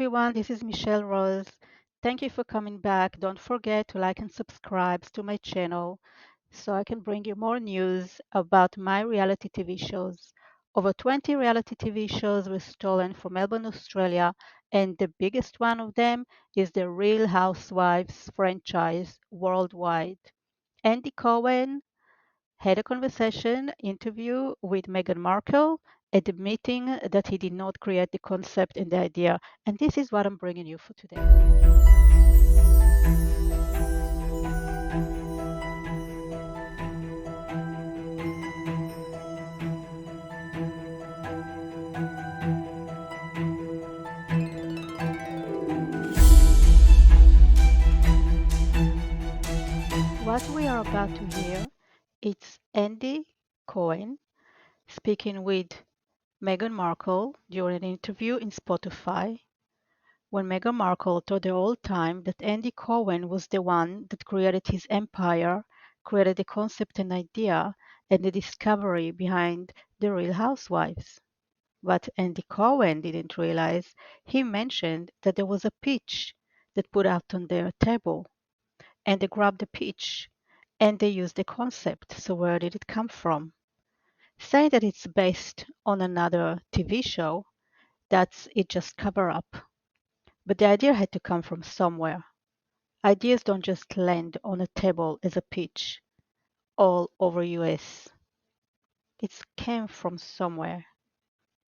everyone, this is Michelle Rose. Thank you for coming back. Don't forget to like and subscribe to my channel so I can bring you more news about my reality TV shows. Over 20 reality TV shows were stolen from Melbourne, Australia, and the biggest one of them is the Real Housewives franchise worldwide. Andy Cohen had a conversation interview with Meghan Markle, admitting that he did not create the concept and the idea. And this is what I'm bringing you for today. What we are about to hear, it's Andy Cohen speaking with Meghan Markle during an interview in Spotify, when Meghan Markle told the whole time that Andy Cohen was the one that created his empire, created the concept and idea, and the discovery behind the Real Housewives. What Andy Cohen didn't realize, he mentioned that there was a pitch that put out on their table, and they grabbed the pitch and they used the concept. So where did it come from? Saying that it's based on another TV show, that's it just cover up. But the idea had to come from somewhere. Ideas don't just land on a table as a pitch all over US. It came from somewhere.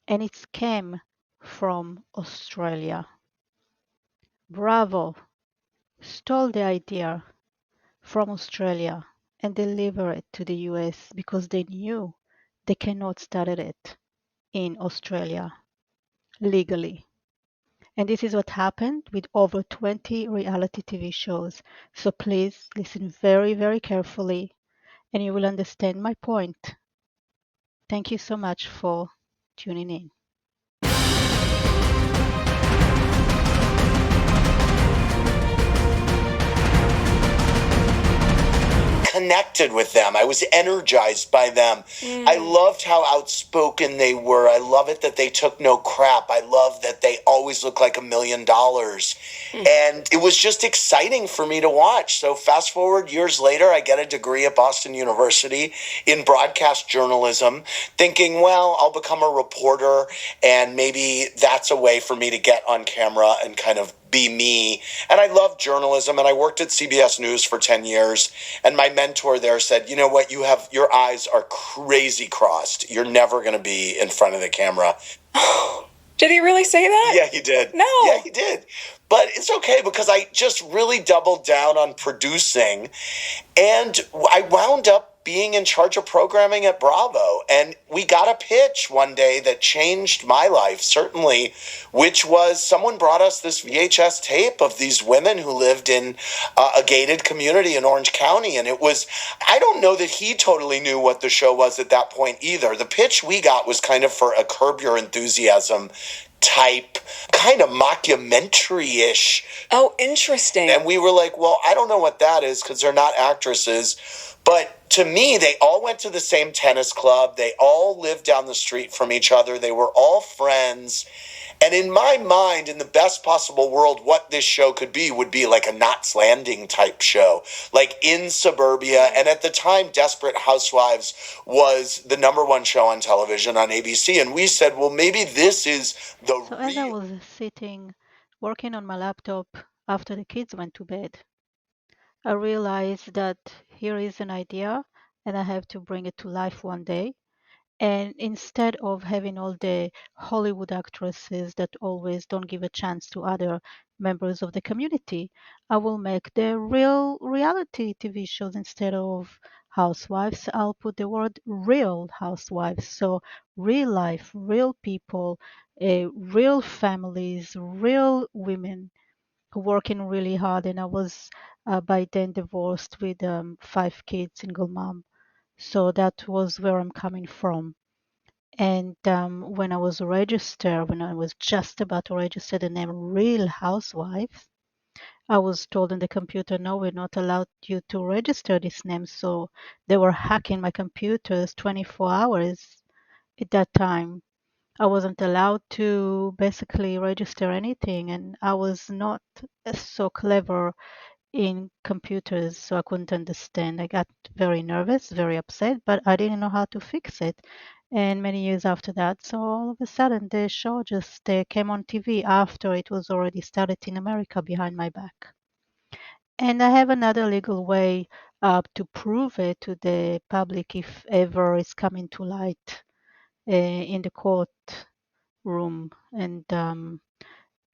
And it came from Australia. Bravo stole the idea from Australia and delivered it to the US because they knew they cannot start it in Australia legally. And this is what happened with over 20 reality TV shows. So please listen very, very carefully and you will understand my point. Thank you so much for tuning in. Connected with them. I was energized by them. I loved how outspoken they were. I love it that they took no crap. I love that they always looked like $1 million. And it was just exciting for me to watch. So fast forward years later, I get a degree at Boston University in broadcast journalism, thinking, well, I'll become a reporter and maybe that's a way for me to get on camera and kind of be me. And I love journalism, and I worked at CBS News for 10 years. And my mentor there said, you know what, your eyes are crazy crossed. You're never going to be in front of the camera. Did he really say that? Yeah, he did. No. Yeah, he did. But it's okay because I just really doubled down on producing, and I wound up being in charge of programming at Bravo. And we got a pitch one day that changed my life, certainly, which was someone brought us this VHS tape of these women who lived in a gated community in Orange County. And it was, I don't know that he totally knew what the show was at that point either. The pitch we got was kind of for a Curb Your Enthusiasm type, kind of mockumentary-ish. Oh, interesting. And we were like, well, I don't know what that is because they're not actresses. But to me, they all went to the same tennis club. They all lived down the street from each other. They were all friends. And in my mind, in the best possible world, what this show could be would be like a Knots Landing type show, like in suburbia. And at the time, Desperate Housewives was the #1 show on television on ABC. And we said, well, maybe this is the So as I was sitting working on my laptop after the kids went to bed, I realized that here is an idea and I have to bring it to life one day. And instead of having all the Hollywood actresses that always don't give a chance to other members of the community, I will make the real reality TV shows instead of housewives. I'll put the word real housewives. So real life, real people, real families, real women working really hard. And I was by then divorced with 5 kids, single mom. So that was where I'm coming from. And when I was registered, when I was just about to register the name Real Housewives, I was told on the computer, no, we're not allowed you to register this name. So they were hacking my computers 24 hours at that time. I wasn't allowed to basically register anything, and I was not so clever in computers, so I couldn't understand. I got very nervous, very upset, but I didn't know how to fix it. And many years after that, so all of a sudden the show just came on TV after it was already started in America behind my back. And I have another legal way to prove it to the public if ever it's coming to light in the court room. And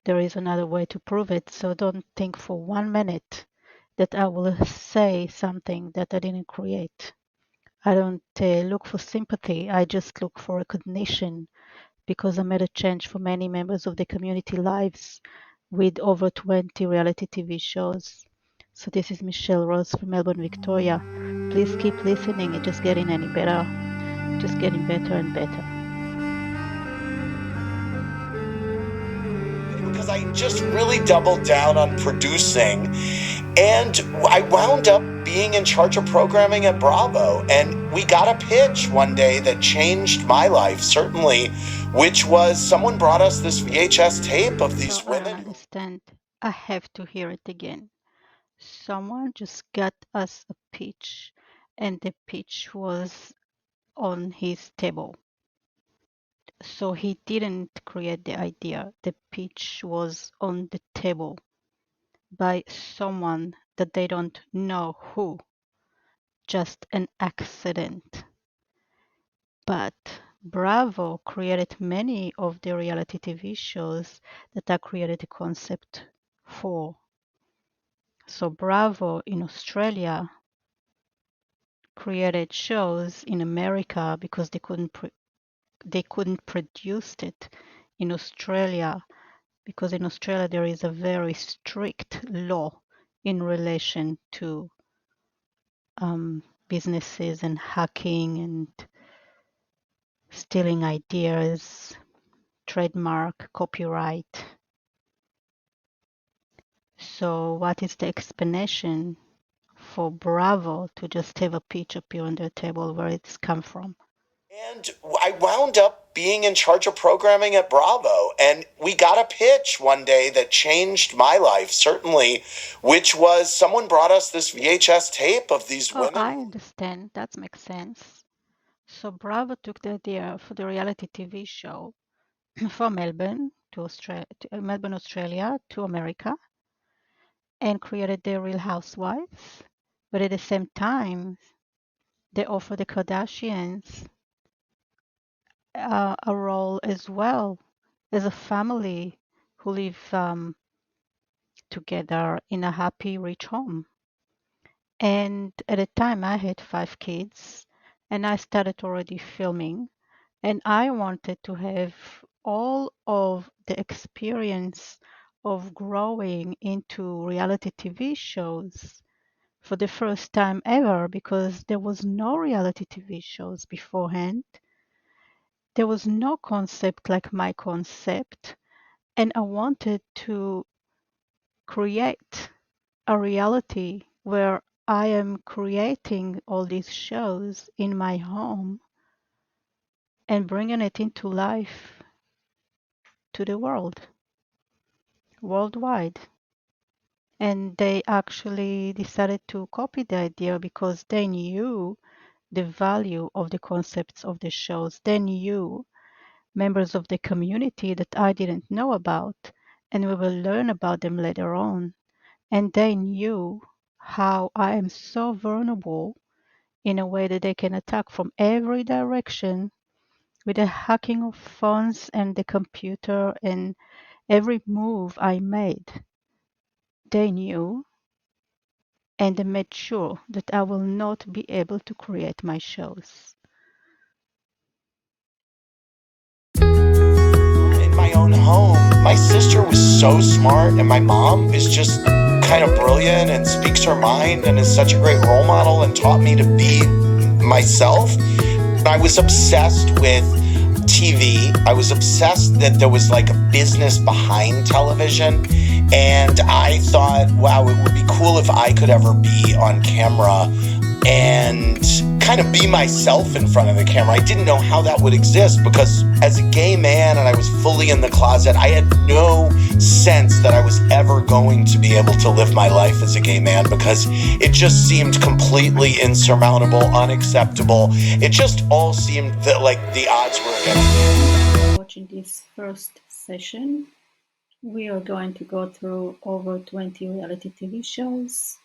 there is another way to prove it. So don't think for 1 minute that I will say something that I didn't create. I don't look for sympathy. I just look for recognition because I made a change for many members of the community lives with over 20 reality TV shows. So this is Michelle Rose from Melbourne, Victoria. Please keep listening. It's just getting any better, just getting better and better. Because I just really doubled down on producing, and I wound up being in charge of programming at Bravo. And we got a pitch one day that changed my life, certainly, which was someone brought us this VHS tape of these So I don't women. understand. I have to hear it again. Someone just got us a pitch, and the pitch was on his table. So he didn't create the idea. The pitch was on the table by someone that they don't know who, just an accident. But Bravo created many of the reality TV shows that I created a concept for. So Bravo in Australia created shows in America because they couldn't produce it in Australia because in Australia there is a very strict law in relation to businesses and hacking and stealing ideas, trademark, copyright. So what is the explanation for Bravo to just have a pitch appear on their table where it's come from? And I wound up being in charge of programming at Bravo. And we got a pitch one day that changed my life, certainly, which was someone brought us this VHS tape of these Oh, women. I understand. That makes sense. So Bravo took the idea for the reality TV show from Melbourne Melbourne, Australia to America and created the Real Housewives. But at the same time, they offered the Kardashians a role as well as a family who live together in a happy, rich home. And at the time, I had 5 kids and I started already filming. And I wanted to have all of the experience of growing into reality TV shows for the first time ever because there was no reality TV shows beforehand. There was no concept like my concept. And I wanted to create a reality where I am creating all these shows in my home and bringing it into life to the worldwide. And they actually decided to copy the idea because they knew the value of the concepts of the shows. They knew members of the community that I didn't know about, and we will learn about them later on. And they knew how I am so vulnerable in a way that they can attack from every direction with the hacking of phones and the computer and every move I made. They knew and they made sure that I will not be able to create my shows. In my own home, my sister was so smart, and my mom is just kind of brilliant and speaks her mind and is such a great role model and taught me to be myself. I was obsessed with TV. I was obsessed that there was like a business behind television. And I thought, wow, it would be cool if I could ever be on camera and kind of be myself in front of the camera. I didn't know how that would exist because as a gay man and I was fully in the closet, I had no sense that I was ever going to be able to live my life as a gay man because it just seemed completely insurmountable, unacceptable. It just all seemed that like the odds were against me. Watching this first session, we are going to go through over 20 reality TV shows,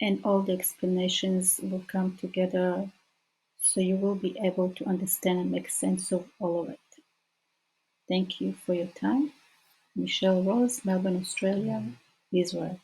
and all the explanations will come together so you will be able to understand and make sense of all of it. Thank you for your time. Michelle Rose, Melbourne, Australia, Israel.